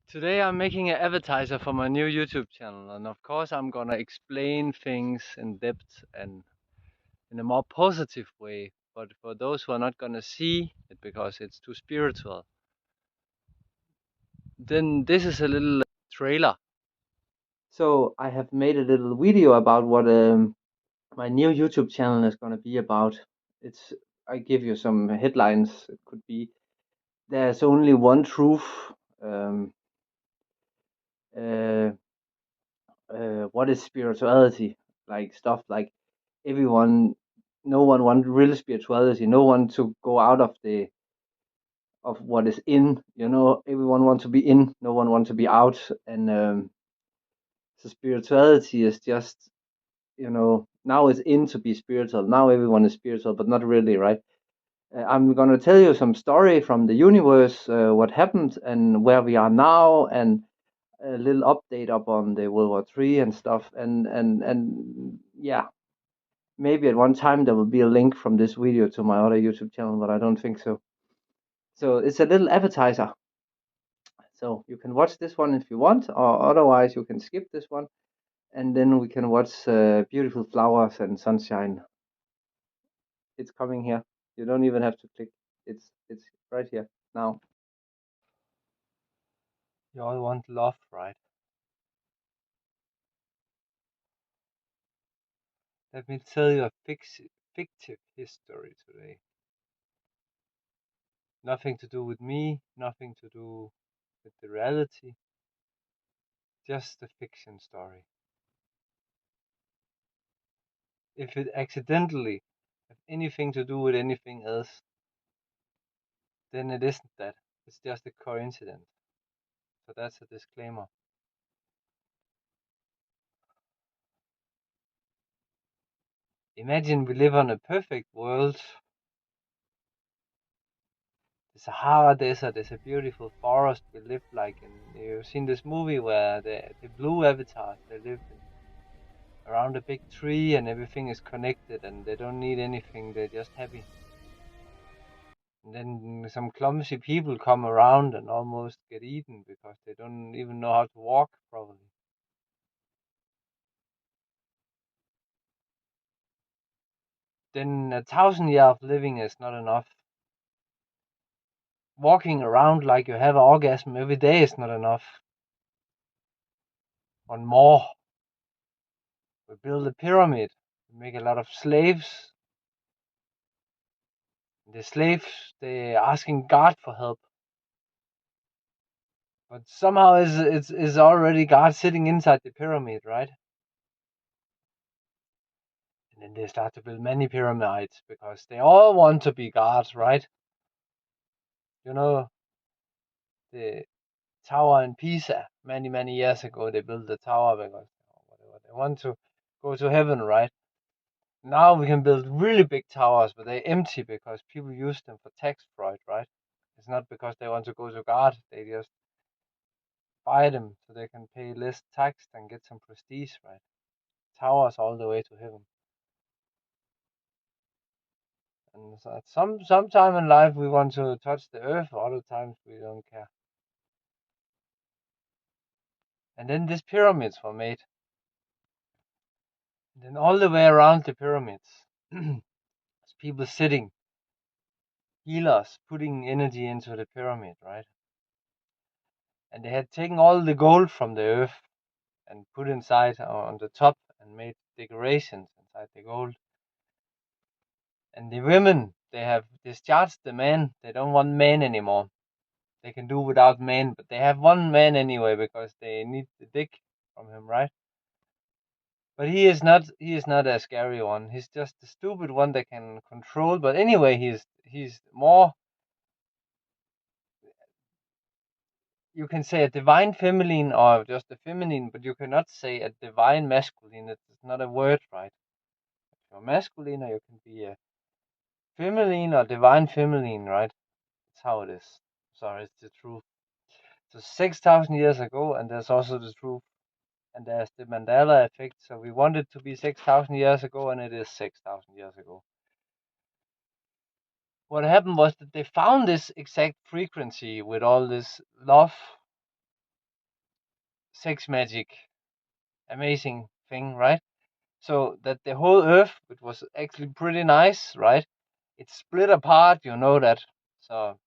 Today I'm making an advertiser for my new YouTube channel, and of course I'm gonna explain things in depth and in a more positive way. But for those who are not gonna see it because it's too spiritual, then this is a little trailer. So I have made a little video about what my new YouTube channel is gonna be about. It's I give you some headlines. It could be there's only one truth. Um, uh, what is spirituality? Like stuff like everyone, no one wants real spirituality. No one to go out of the of what is in. Everyone wants to be in. No one wants to be out. And so spirituality is just now it's in to be spiritual. Now everyone is spiritual, but not really, right? I'm gonna tell you some story from the universe, what happened and where we are now, and a little update up on the World War III and stuff. And yeah, maybe at one time there will be a link from this video to my other YouTube channel, but I don't think so. So it's a little appetizer. So you can watch this one if you want, or otherwise you can skip this one, and then we can watch beautiful flowers and sunshine. It's coming here. You don't even have to click. It's right here now. You all want love, right? Let me tell you a fictive history today. Nothing to do with me, nothing to do with the reality, just a fiction story. If it accidentally have anything to do with anything else, then it isn't that. It's just a coincidence. So that's a disclaimer. Imagine we live on a perfect world. The Sahara Desert is a beautiful forest we live like in. You've seen this movie where the blue avatars, they live around a big tree and everything is connected and they don't need anything, they're just happy. And then some clumsy people come around and almost get eaten because they don't even know how to walk properly. Then 1,000 years of living is not enough. Walking around like you have an orgasm every day is not enough. One more. We build a pyramid. We make a lot of slaves. The slaves, they're asking God for help. But somehow is already God sitting inside the pyramid, right? And then they start to build many pyramids because they all want to be gods, right? You know, the tower in Pisa, many years ago, they built the tower because whatever, they want to go to heaven, right? Now we can build really big towers, but they're empty because people use them for tax fraud, right? It's not because they want to go to God, they just buy them so they can pay less tax and get some prestige, right? Towers all the way to heaven. And so at some time in life we want to touch the earth, other times we don't care. And then these pyramids were made. And then all the way around the pyramids, there's people sitting, healers putting energy into the pyramid, right? And they had taken all the gold from the earth and put inside on the top and made decorations inside the gold. And the women, they have discharged the men. They don't want men anymore. They can do without men, but they have one man anyway because they need the dick from him, right? But he is not a scary one. He's just the stupid one that can control. But anyway, he's more, you can say a divine feminine or just a feminine, but you cannot say a divine masculine. It's not a word, right? If you're masculine, or you can be a feminine or divine feminine, right? That's how it is. Sorry, it's the truth. So 6,000 years ago, and there's also the truth, and there's the Mandela effect. So we want it to be 6,000 years ago, and it is 6,000 years ago. What happened was that they found this exact frequency with all this love sex magic, amazing thing, right? So that the whole Earth, which was actually pretty nice, right? It split apart, you know that. So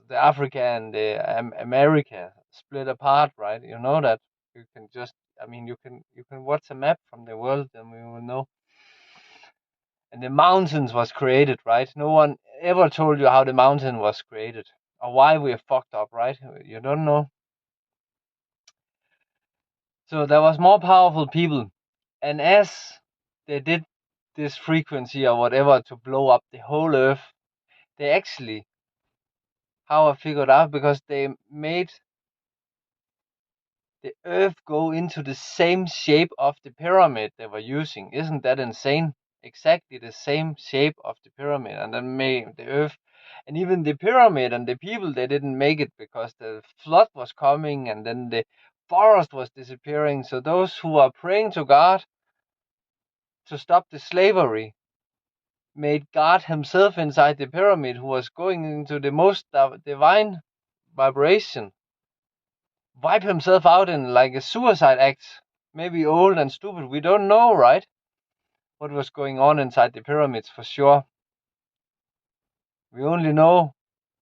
the Africa and the America split apart, right? You know that. You can just, I mean, you can watch a map from the world, and we will know. And the mountains was created, right? No one ever told you how the mountain was created or why we're fucked up, right? You don't know. So there was more powerful people, and as they did this frequency or whatever to blow up the whole Earth, they actually, how I figured out, because they made the Earth go into the same shape of the pyramid they were using. Isn't that insane? Exactly the same shape of the pyramid, and then made the Earth, and even the pyramid and the people, they didn't make it because the flood was coming, and then the forest was disappearing. So those who are praying to God to stop the slavery made God himself inside the pyramid, who was going into the most divine vibration, wipe himself out in like a suicide act. Maybe old and stupid. We don't know, right? What was going on inside the pyramids for sure. We only know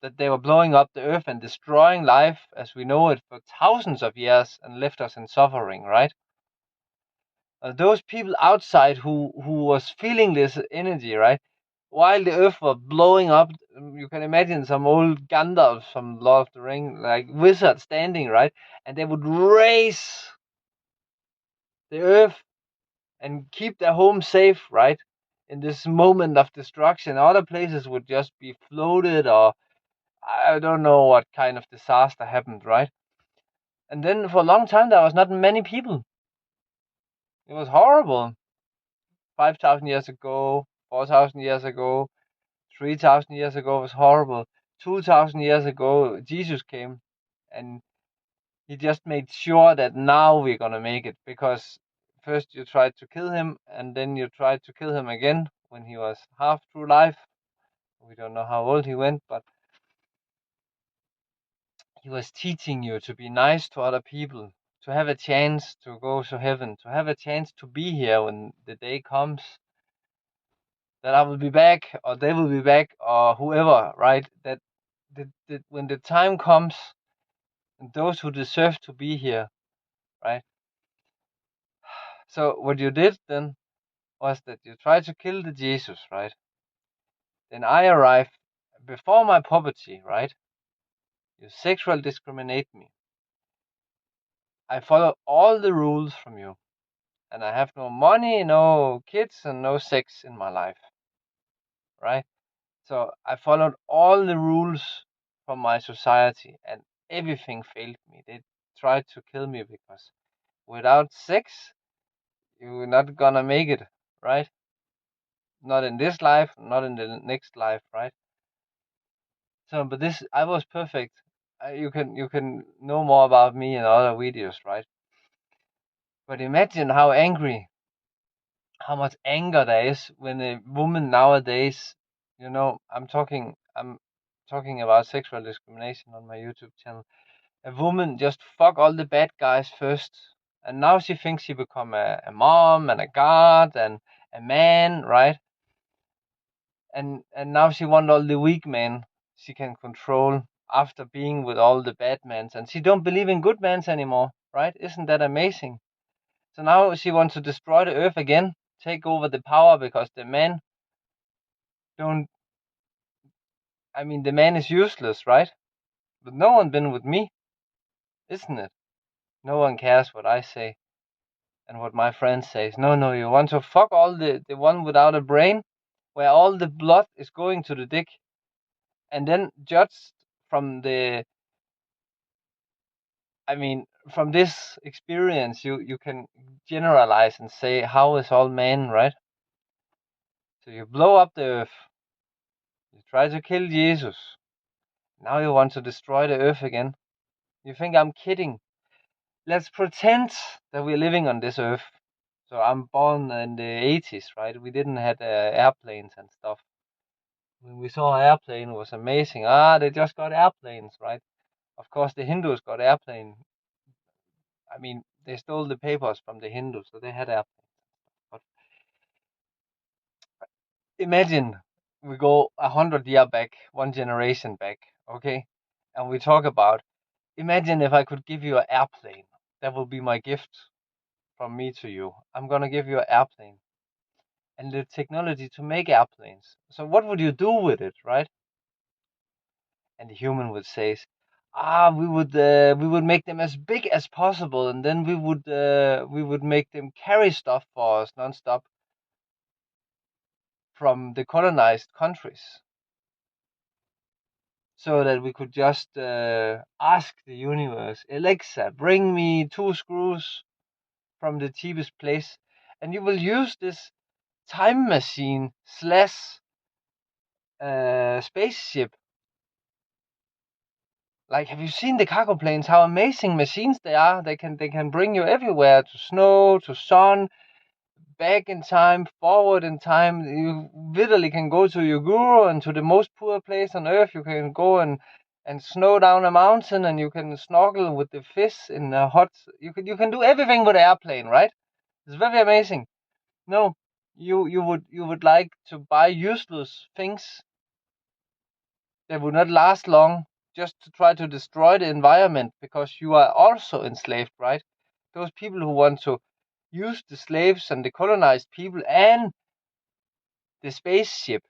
that they were blowing up the earth and destroying life as we know it for thousands of years and left us in suffering, right? Those people outside who was feeling this energy, right? While the earth was blowing up, you can imagine some old Gandalf from Lord of the Ring, like wizard standing, right? And they would raise the earth and keep their home safe, right? In this moment of destruction, other places would just be floated, or I don't know what kind of disaster happened, right? And then for a long time, there was not many people. It was horrible. 5,000 years ago, 4,000 years ago, 3,000 years ago was horrible. 2,000 years ago, Jesus came, and he just made sure that now we're gonna make it, because first you tried to kill him, and then you tried to kill him again when he was half through life. We don't know how old he went, but he was teaching you to be nice to other people, to have a chance to go to heaven, to have a chance to be here when the day comes that I will be back, or they will be back, or whoever, right? That when the time comes, and those who deserve to be here, right? So what you did then was that you tried to kill the Jesus, right? Then I arrive before my poverty, right? You sexual discriminate me. I follow all the rules from you, and I have no money, no kids, and no sex in my life, right? So I followed all the rules from my society, and everything failed me. They tried to kill me because without sex, you're not gonna make it, right? Not in this life, not in the next life, right? So, but this, I was perfect. You can know more about me in other videos, right? But imagine how angry, how much anger there is when a woman nowadays, I'm talking about sexual discrimination on my YouTube channel. A woman just fuck all the bad guys first, and now she thinks she become a mom and a god and a man, right? And now she want all the weak men she can control after being with all the bad men, and she don't believe in good men anymore, right? Isn't that amazing? So now she wants to destroy the earth again, take over the power, because the men don't. I mean, the man is useless, right? But no one been with me, isn't it? No one cares what I say and what my friend says. No, no, you want to fuck all the one without a brain, where all the blood is going to the dick, and then judged from the. I mean, from this experience, you can generalize and say, how is all men, right? So you blow up the earth, you try to kill Jesus, now you want to destroy the earth again. You think I'm kidding? Let's pretend that we're living on this earth. So I'm born in the 80s, right? We didn't have airplanes and stuff. When we saw an airplane, it was amazing. They just got airplanes, right? Of course, the Hindus got airplane. I mean, they stole the papers from the Hindus, so they had airplanes. But imagine we go 100 year back, one generation back, okay, and we talk about. Imagine if I could give you an airplane. That will be my gift from me to you. I'm gonna give you an airplane and the technology to make airplanes. So what would you do with it, right? And the human would say, we would make them as big as possible, and then we would make them carry stuff for us nonstop from the colonized countries, so that we could just ask the universe, Alexa, bring me 2 screws from the cheapest place, and you will use this time machine slash spaceship. Like, have you seen the cargo planes? How amazing machines they are! They can bring you everywhere, to snow, to sun, back in time, forward in time. You literally can go to your guru and to the most poor place on earth. You can go and snow down a mountain, and you can snorkel with the fish in a hot. You can do everything with an airplane, right? It's very amazing. No, you would like to buy useless things that would not last long, just to try to destroy the environment, because you are also enslaved, right? Those people who want to use the slaves and the colonized people and the spaceship,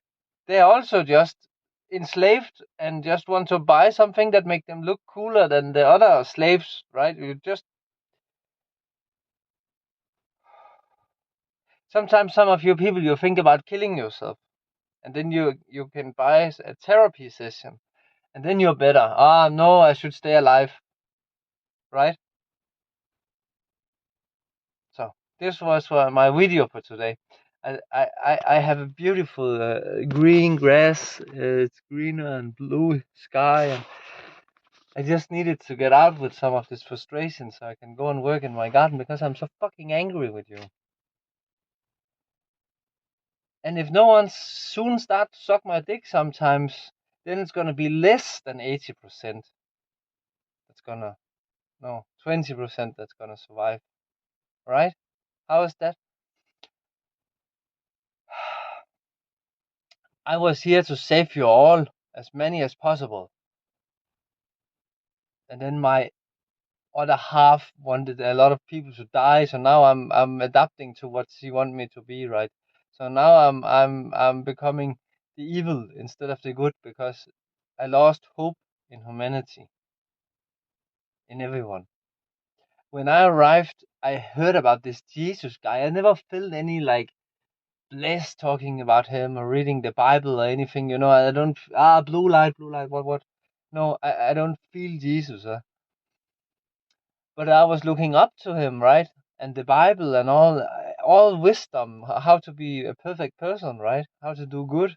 they are also just enslaved and just want to buy something that make them look cooler than the other slaves, right? You just sometimes some of you people, you think about killing yourself, and then you can buy a therapy session, and then you're better. No, I should stay alive, right? So this was my video for today. I have a beautiful green grass. It's greener and blue sky, and I just needed to get out with some of this frustration so I can go and work in my garden, because I'm so fucking angry with you. And if no one soon start to suck my dick sometimes, then it's gonna be less than 80%. That's gonna no 20% that's gonna survive. Right? How is that? I was here to save you all, as many as possible. And then my other half wanted a lot of people to die, so now I'm adapting to what she want me to be, right? So now I'm becoming the evil instead of the good, because I lost hope in humanity, in everyone. When I arrived, I heard about this Jesus guy. I never felt any like blessed talking about him or reading the Bible or anything. I don't blue light, what? No, I don't feel Jesus. But I was looking up to him, right? And the Bible and all wisdom, how to be a perfect person, right? How to do good.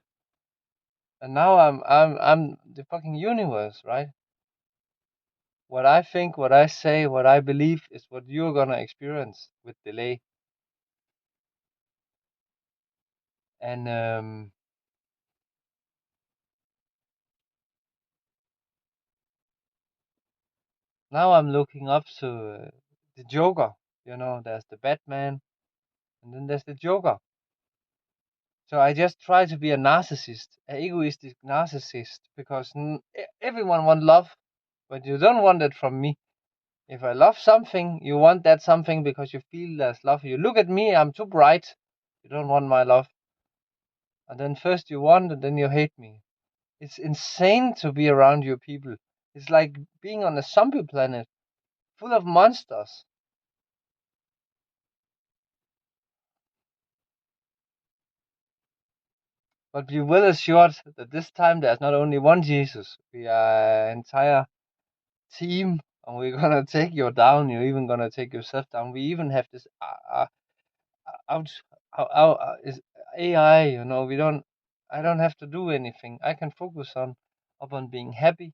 And now I'm the fucking universe, right? What I think, what I say, what I believe is what you're gonna experience with delay. And now I'm looking up to the Joker. There's the Batman, and then there's the Joker. So I just try to be a narcissist, an egoistic narcissist, because everyone wants love, but you don't want it from me. If I love something, you want that something because you feel there's love. You look at me, I'm too bright. You don't want my love. And then first you want, and then you hate me. It's insane to be around you people. It's like being on a zombie planet full of monsters. But be well assured that this time there's not only one Jesus. We are an entire team, and we're gonna take you down. You're even gonna take yourself down. We even have this out is AI. We don't. I don't have to do anything. I can focus upon being happy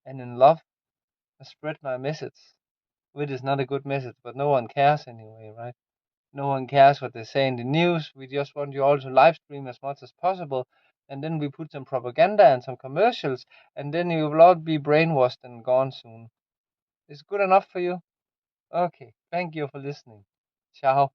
and in love and spread my message, which is not a good message, but no one cares anyway, right? No one cares what they say in the news. We just want you all to live stream as much as possible, and then we put some propaganda and some commercials, and then you will all be brainwashed and gone soon. Is good enough for you? Okay, thank you for listening. Ciao.